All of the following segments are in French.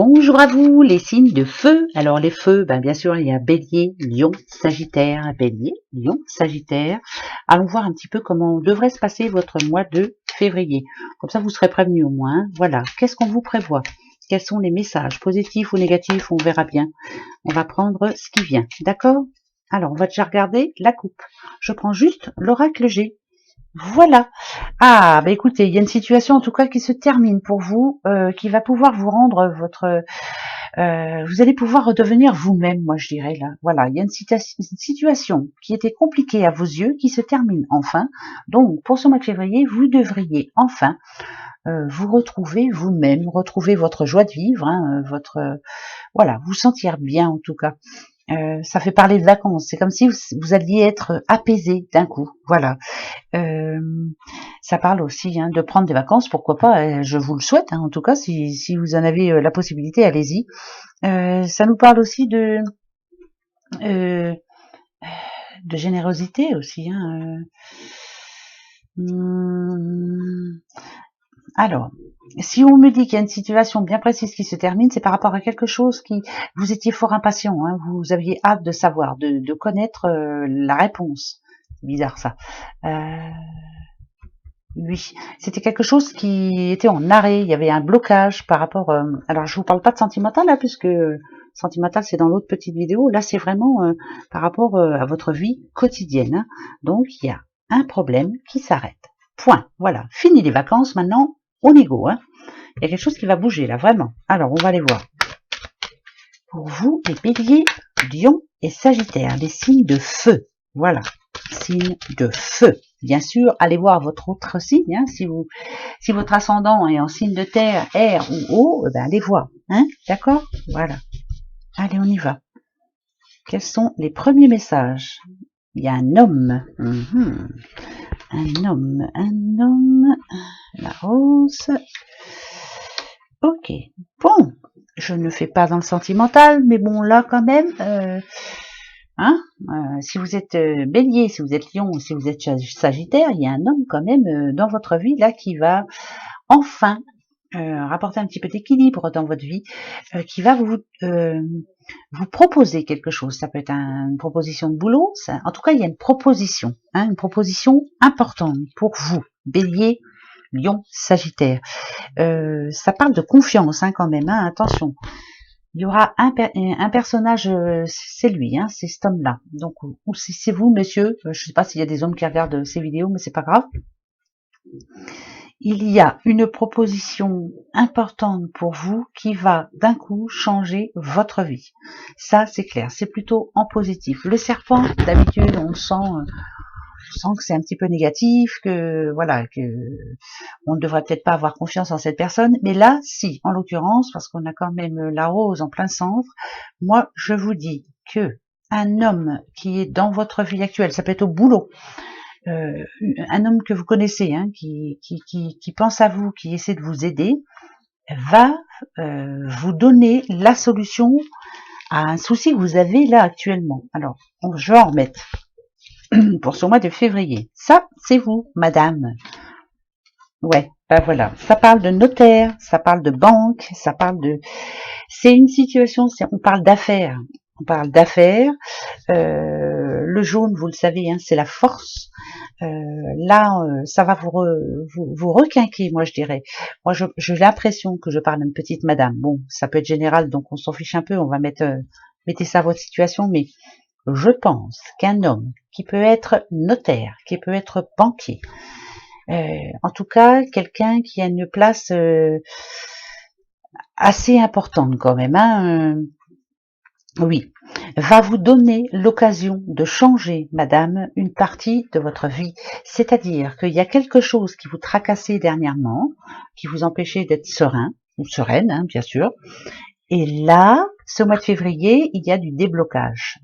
Bonjour à vous les signes de feu. Alors les feux, bien sûr il y a Bélier, Lion, Sagittaire, Bélier, Lion, Sagittaire. Allons voir un petit peu comment devrait se passer votre mois de février. Comme ça vous serez prévenus au moins. Voilà, qu'est-ce qu'on vous prévoit? Quels sont les messages positifs ou négatifs? On verra bien. On va prendre ce qui vient, d'accord? Alors on va déjà regarder la coupe. Je prends juste l'oracle G. Voilà. Ah, écoutez, il y a une situation en tout cas qui se termine pour vous, qui va pouvoir vous rendre votre... vous allez pouvoir redevenir vous-même, moi je dirais là. Voilà, il y a une situation qui était compliquée à vos yeux, qui se termine enfin. Donc, pour ce mois de février, vous devriez enfin vous retrouver vous-même, retrouver votre joie de vivre, hein, voilà, vous sentir bien en tout cas. Ça fait parler de vacances, c'est comme si vous alliez être apaisé d'un coup, voilà. Ça parle aussi de prendre des vacances, pourquoi pas, je vous le souhaite, en tout cas, si vous en avez la possibilité, allez-y. Ça nous parle aussi de générosité aussi. Alors, si on me dit qu'il y a une situation bien précise qui se termine, c'est par rapport à quelque chose qui... Vous étiez fort impatient, vous aviez hâte de savoir, de connaître la réponse. C'est bizarre ça. Oui, c'était quelque chose qui était en arrêt, il y avait un blocage par rapport... alors, je vous parle pas de sentimental, là, puisque sentimental, c'est dans l'autre petite vidéo. Là, c'est vraiment par rapport à votre vie quotidienne. Donc, il y a un problème qui s'arrête. Point. Voilà. Fini les vacances, maintenant, on y go. Il y a quelque chose qui va bouger, là, vraiment. Alors, on va aller voir. Pour vous, les béliers, lions et sagittaires, les signes de feu. Voilà. Signe de feu. Bien sûr, allez voir votre autre signe, si votre ascendant est en signe de terre, air ou eau, allez voir, d'accord? Voilà. Allez, on y va. Quels sont les premiers messages? Il y a un homme. Un homme. La rose. Ok. Bon, je ne fais pas dans le sentimental, mais bon, là, quand même, si vous êtes bélier, si vous êtes lion, si vous êtes sagittaire, il y a un homme quand même dans votre vie là qui va enfin rapporter un petit peu d'équilibre dans votre vie, qui va vous proposer quelque chose. Ça peut être une proposition de boulot, en tout cas il y a une proposition importante pour vous, bélier, lion, sagittaire. Ça parle de confiance quand même, attention. Il y aura un personnage, c'est lui, c'est cet homme-là. Donc, ou si c'est vous, monsieur, je ne sais pas s'il y a des hommes qui regardent ces vidéos, mais c'est pas grave. Il y a une proposition importante pour vous qui va d'un coup changer votre vie. Ça, c'est clair, c'est plutôt en positif. Le serpent, d'habitude, on sent que c'est un petit peu négatif, que voilà, que on ne devrait peut-être pas avoir confiance en cette personne, mais là, si, en l'occurrence, parce qu'on a quand même la rose en plein centre, moi, je vous dis que un homme qui est dans votre vie actuelle, ça peut être au boulot, un homme que vous connaissez, qui pense à vous, qui essaie de vous aider, va vous donner la solution à un souci que vous avez là actuellement. Alors, je vais en remettre pour ce mois de février. Ça, c'est vous, madame. Ouais, voilà. Ça parle de notaire, ça parle de banque, ça parle de... C'est une situation, on parle d'affaires. On parle d'affaires. Le jaune, vous le savez, c'est la force. Là, ça va vous requinquer, moi je dirais. Moi, j'ai l'impression que je parle d'une petite madame. Bon, ça peut être général, donc on s'en fiche un peu. On va mettez ça à votre situation, mais je pense qu'un homme qui peut être notaire, qui peut être banquier, en tout cas, quelqu'un qui a une place assez importante quand même, oui, va vous donner l'occasion de changer, madame, une partie de votre vie. C'est-à-dire qu'il y a quelque chose qui vous tracassait dernièrement, qui vous empêchait d'être serein, ou sereine, bien sûr. Et là, ce mois de février, il y a du déblocage.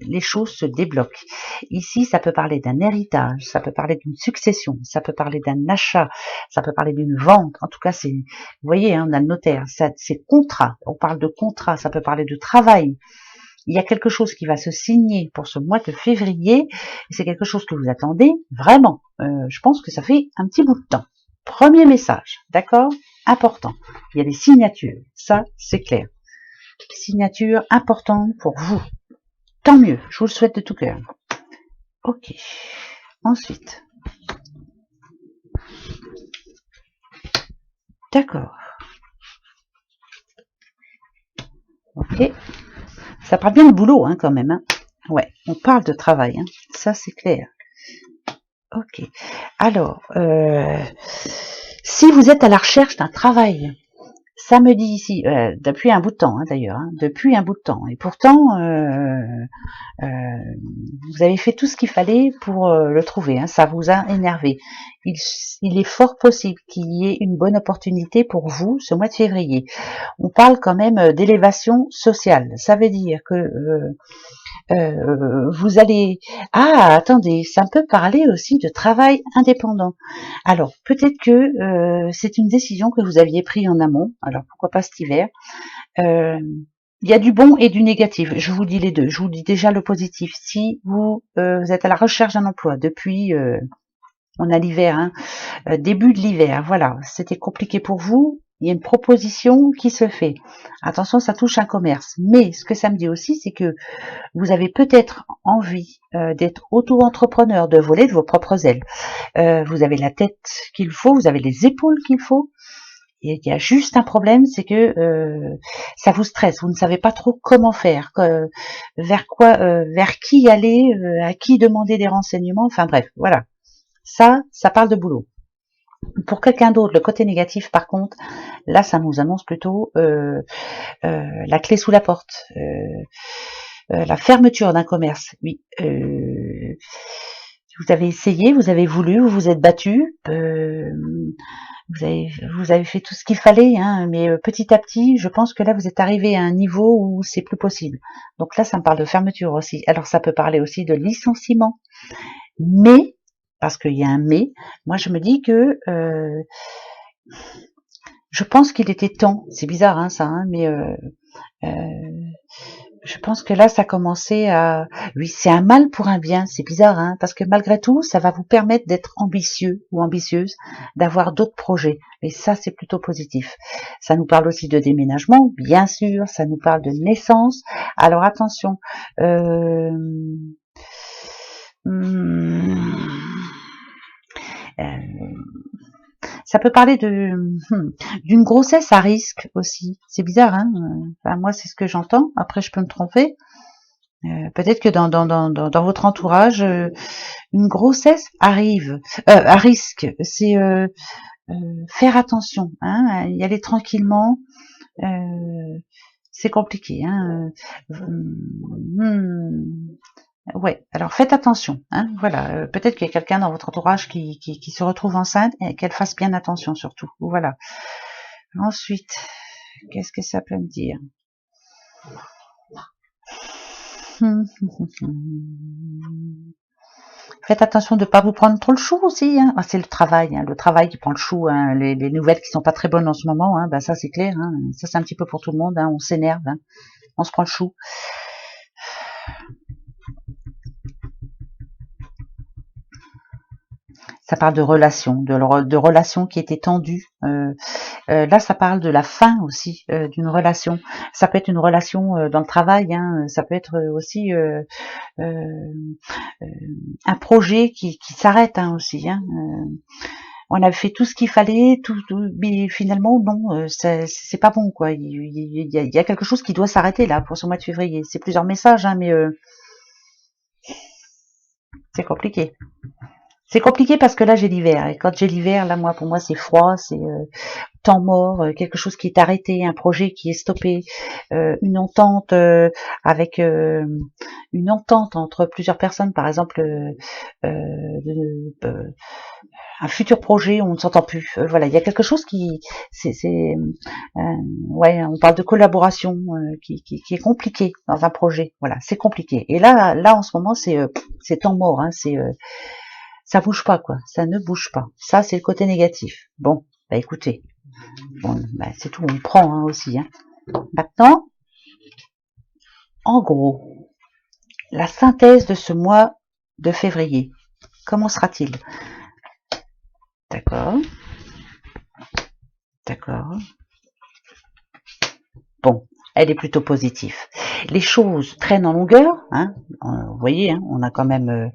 Les choses se débloquent. Ici, ça peut parler d'un héritage, ça peut parler d'une succession, ça peut parler d'un achat, ça peut parler d'une vente. En tout cas, vous voyez, on a le notaire, c'est contrat. On parle de contrat, ça peut parler de travail. Il y a quelque chose qui va se signer pour ce mois de février. C'est quelque chose que vous attendez vraiment. Je pense que ça fait un petit bout de temps. Premier message, d'accord ? important. Il y a des signatures, ça c'est clair. Signature importante pour vous. Tant mieux, je vous le souhaite de tout cœur. Ok, ensuite. D'accord. Ok, ça parle bien de boulot hein, quand même. Hein. Ouais, on parle de travail, hein. Ça c'est clair. Ok, alors, si vous êtes à la recherche d'un travail, ça me dit ici, depuis un bout de temps hein, d'ailleurs, hein, depuis un bout de temps, et pourtant, vous avez fait tout ce qu'il fallait pour le trouver, hein, ça vous a énervé. Il est fort possible qu'il y ait une bonne opportunité pour vous ce mois de février. On parle quand même d'élévation sociale, ça veut dire que vous allez... Ah, attendez, ça peut parler aussi de travail indépendant. Alors, peut-être que c'est une décision que vous aviez prise en amont, alors pourquoi pas cet hiver. Il y a du bon et du négatif, je vous dis les deux. Je vous dis déjà le positif. Si vous, vous êtes à la recherche d'un emploi depuis... on a l'hiver, hein, début de l'hiver, voilà, c'était compliqué pour vous, il y a une proposition qui se fait. Attention, ça touche un commerce. Mais ce que ça me dit aussi, c'est que vous avez peut-être envie d'être auto-entrepreneur, de voler de vos propres ailes. Vous avez la tête qu'il faut, vous avez les épaules qu'il faut. Et il y a juste un problème, c'est que ça vous stresse. Vous ne savez pas trop comment faire, vers quoi, vers qui aller, à qui demander des renseignements. Enfin bref, voilà. Ça parle de boulot. Pour quelqu'un d'autre, le côté négatif, par contre, là, ça nous annonce plutôt la clé sous la porte. La fermeture d'un commerce, oui. Vous avez essayé, vous avez voulu, vous vous êtes battu, vous avez fait tout ce qu'il fallait, hein, mais petit à petit, je pense que là, vous êtes arrivé à un niveau où c'est plus possible. Donc là, ça me parle de fermeture aussi. Alors, ça peut parler aussi de licenciement. Mais, parce qu'il y a un mais, moi, je me dis que je pense qu'il était temps. C'est bizarre, hein, ça, hein, mais je pense que là, ça commençait à... Oui, c'est un mal pour un bien, c'est bizarre, hein, parce que malgré tout, ça va vous permettre d'être ambitieux ou ambitieuse, d'avoir d'autres projets. Et ça, c'est plutôt positif. Ça nous parle aussi de déménagement, bien sûr, ça nous parle de naissance. Alors attention, ça peut parler de d'une grossesse à risque aussi. C'est bizarre, hein. Enfin, moi, c'est ce que j'entends. Après, je peux me tromper. Peut-être que dans votre entourage, une grossesse arrive à risque. C'est faire attention, hein, y aller tranquillement. C'est compliqué. Hein. Ouais, alors faites attention. Hein, voilà, peut-être qu'il y a quelqu'un dans votre entourage qui se retrouve enceinte et qu'elle fasse bien attention surtout. Voilà. Ensuite, qu'est-ce que ça peut me dire? Faites attention de ne pas vous prendre trop le chou aussi. Hein. Ah, c'est le travail qui prend le chou. Hein. Les nouvelles qui sont pas très bonnes en ce moment, hein, bah ça c'est clair. Hein. Ça c'est un petit peu pour tout le monde. Hein. On s'énerve, hein. On se prend le chou. Ça parle de relations, de relations qui étaient tendues. Là, ça parle de la fin aussi d'une relation. Ça peut être une relation dans le travail. Hein. Ça peut être aussi un projet qui s'arrête hein, aussi. Hein. On avait fait tout ce qu'il fallait, mais finalement non, c'est pas bon quoi. Il y a quelque chose qui doit s'arrêter là pour ce mois de février. C'est plusieurs messages, hein, mais c'est compliqué. C'est compliqué parce que là j'ai l'hiver et quand j'ai l'hiver là moi pour moi c'est froid, c'est temps mort, quelque chose qui est arrêté, un projet qui est stoppé, une entente avec une entente entre plusieurs personnes, par exemple un futur projet où on ne s'entend plus. Voilà, il y a quelque chose qui, ouais, on parle de collaboration qui est compliqué dans un projet. Voilà, c'est compliqué. Et là en ce moment c'est temps mort, hein, ça bouge pas quoi, ça ne bouge pas. Ça c'est le côté négatif. Bon, bah écoutez. Bon, bah, c'est tout, on prend hein, aussi. Hein. Maintenant, en gros, la synthèse de ce mois de février, comment sera-t-il? D'accord. D'accord. Bon, elle est plutôt positive. Les choses traînent en longueur, hein. Vous voyez, hein, on a quand même,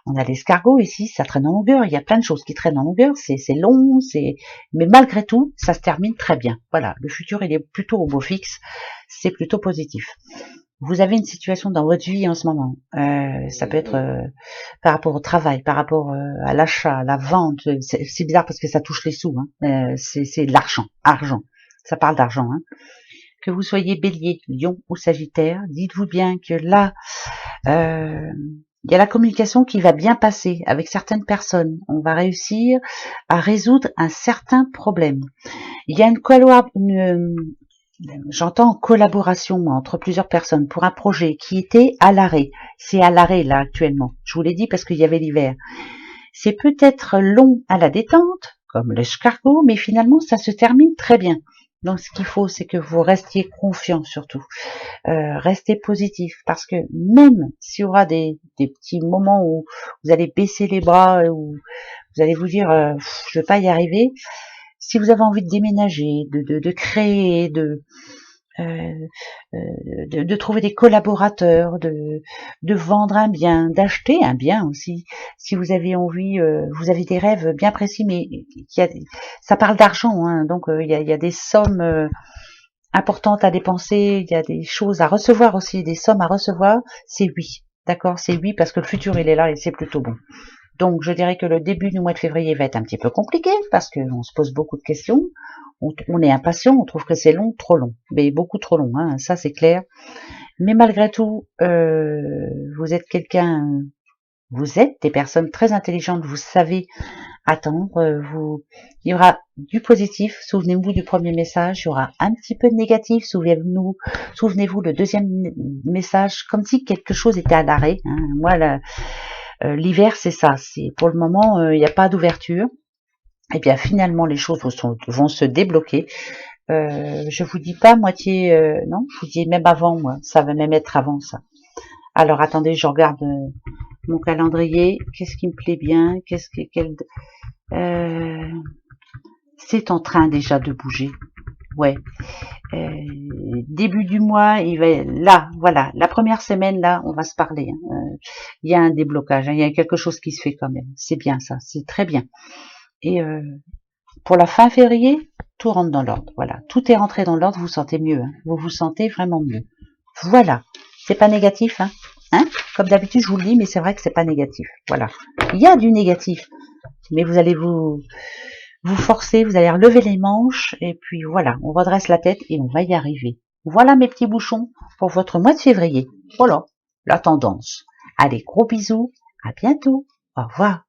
on a l'escargot ici, ça traîne en longueur. Il y a plein de choses qui traînent en longueur. C'est long, mais malgré tout, ça se termine très bien. Voilà, le futur il est plutôt au beau fixe, c'est plutôt positif. Vous avez une situation dans votre vie en ce moment. Ça peut être par rapport au travail, par rapport à l'achat, à la vente. C'est bizarre parce que ça touche les sous. Hein. C'est de l'argent, argent. Ça parle d'argent. Hein. Que vous soyez Bélier, Lion ou Sagittaire, dites-vous bien que là, il y a la communication qui va bien passer avec certaines personnes. On va réussir à résoudre un certain problème. Il y a j'entends collaboration entre plusieurs personnes pour un projet qui était à l'arrêt. C'est à l'arrêt là actuellement. Je vous l'ai dit parce qu'il y avait l'hiver. C'est peut-être long à la détente, comme l'escargot, mais finalement ça se termine très bien. Donc ce qu'il faut, c'est que vous restiez confiant surtout. Restez positif, parce que même s'il y aura des petits moments où vous allez baisser les bras, où vous allez vous dire je vais pas y arriver, si vous avez envie de déménager, de créer, de trouver des collaborateurs, de vendre un bien, d'acheter un bien aussi. Si vous avez envie, vous avez des rêves bien précis, mais ça parle d'argent, hein, donc il y a des sommes importantes à dépenser, il y a des choses à recevoir aussi, des sommes à recevoir. C'est oui, d'accord, c'est oui parce que le futur il est là et c'est plutôt bon. Donc je dirais que le début du mois de février va être un petit peu compliqué parce qu'on se pose beaucoup de questions, on est impatient, on trouve que c'est long, trop long, mais beaucoup trop long, hein, ça c'est clair. Mais malgré tout, vous êtes des personnes très intelligentes, vous savez attendre, il y aura du positif, souvenez-vous du premier message, il y aura un petit peu de négatif, souvenez-vous le deuxième message, comme si quelque chose était à l'arrêt, hein. Moi, l'hiver, c'est ça. C'est pour le moment, il n'y a pas d'ouverture. Et bien finalement, les choses vont se débloquer. Je vous dis pas moitié, non, je vous dis même avant, moi. Ça va même être avant ça. Alors attendez, je regarde mon calendrier. Qu'est-ce qui me plaît bien? C'est en train déjà de bouger. Ouais. Début du mois, il va là, voilà, la première semaine là, on va se parler. Hein. Il y a un déblocage, hein, il y a quelque chose qui se fait quand même. C'est bien ça, c'est très bien. Et pour la fin février, tout rentre dans l'ordre. Voilà, tout est rentré dans l'ordre. Vous vous sentez mieux, hein. Vous vous sentez vraiment mieux. Voilà, c'est pas négatif, hein. Comme d'habitude, je vous le dis, mais c'est vrai que c'est pas négatif. Voilà, il y a du négatif, mais vous allez vous forcer, vous allez relever les manches, et puis voilà, on redresse la tête et on va y arriver. Voilà mes petits bouchons pour votre mois de février. Voilà, la tendance. Allez, gros bisous, à bientôt, au revoir.